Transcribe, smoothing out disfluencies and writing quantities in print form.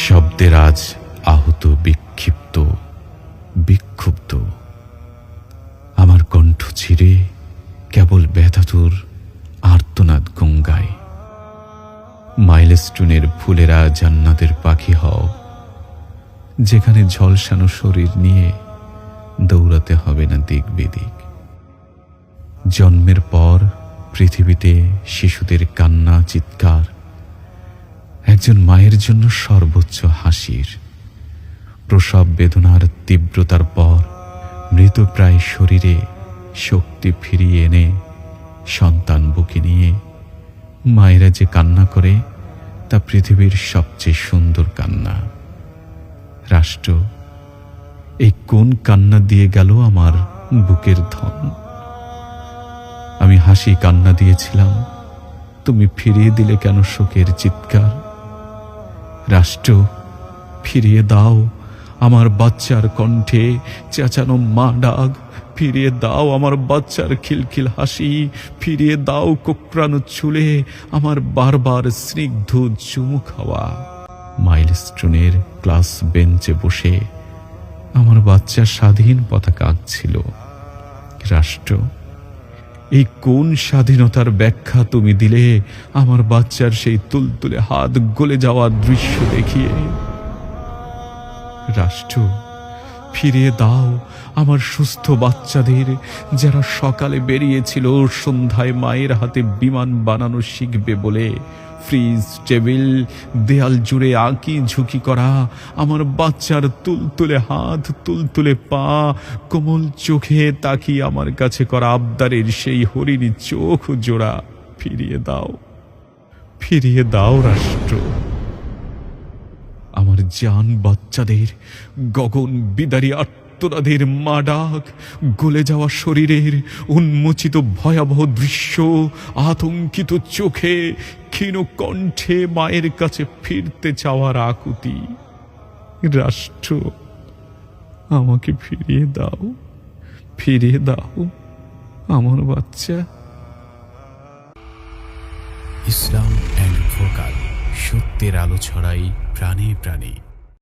শব্দের আজ আহত, বিক্ষিপ্ত, বিক্ষুব্ধ। আমার কণ্ঠ ছিঁড়ে কেবল ব্যথাতুর আর্তনাদ গঙ্গায়। মাইলস্টোনের ফুলেরা জান্নাতের পাখি হও, যেখানে ঝলসানো শরীর নিয়ে দৌড়াতে হবে না দিক বেদিক। জন্মের পর পৃথিবীতে শিশুদের কান্না, চিৎকার একজন মায়ের জন্য সর্বোচ্চ হাসির। প্রসব বেদনার তীব্রতার পর মৃতপ্রায় শরীরে শক্তি ফিরিয়ে এনে সন্তান বুকে নিয়ে মায়েরা যে কান্না করে, তা পৃথিবীর সবচেয়ে সুন্দর কান্না। রাষ্ট্র এই কোন কান্না দিয়ে গেল আমার বুকের ধন? আমি হাসি কান্না দিয়েছিলাম, তুমি ফিরিয়ে দিলে কেন শোকের চিৎকার? রাষ্ট্র ফিরিয়ে দাও আমার বাচ্চার কণ্ঠে চেঁচানো মা ডাক, ফিরিয়ে দাও আমার বাচ্চার খিলখিল হাসি, ফিরিয়ে দাও কোকড়ানো চুলে আমার বারবার স্নিগ্ধ চুমু খাওয়া। মাইলস্টোনের ক্লাস বেঞ্চে বসে আমার বাচ্চা স্বাধীন পতাকা আঁকছিল। রাষ্ট্র এই কোন স্বাধীনতার ব্যাখ্যা তুমি দিলে আমার বাচ্চার সেই তুলতুলে হাত গলে যাওয়ার দৃশ্য দেখিয়ে? রাষ্ট্র ফিরিয়ে দাও আমার সুস্থ বাচ্চাদের, যারা সকালে বেরিয়েছিল সন্ধ্যায় মায়ের হাতে বিমান বানানো শিখবে বলে। ফ্রিজ, টেবিল, দেয়াল জুড়ে আঁকি ঝুঁকি করা আমার বাচ্চার তুলতুলে হাত, তুলতুলে পা, কোমল চোখে তাকিয়ে আমার কাছে করা আবদারের সেই হরিণী চোখ জোড়া ফিরিয়ে দাও, ফিরিয়ে দাও রাষ্ট্র। আমার জান বাচ্চাদের গগন বিদারী আর্তনাদের মা ডাক, গলে যাওয়া শরীরের উন্মোচিত ভয়াবহ দৃশ্য, আতঙ্কিত চোখে ক্ষীণ কণ্ঠে মায়ের কাছে ফিরতে চাওয়ার আকুতি। রাষ্ট্র আমাকে ফিরিয়ে দাও, ফিরিয়ে দাও আমার বাচ্চা। ইসলাম অ্যান্ড ভোকাল, সত্যের আলো ছড়াই প্রাণে প্রাণে।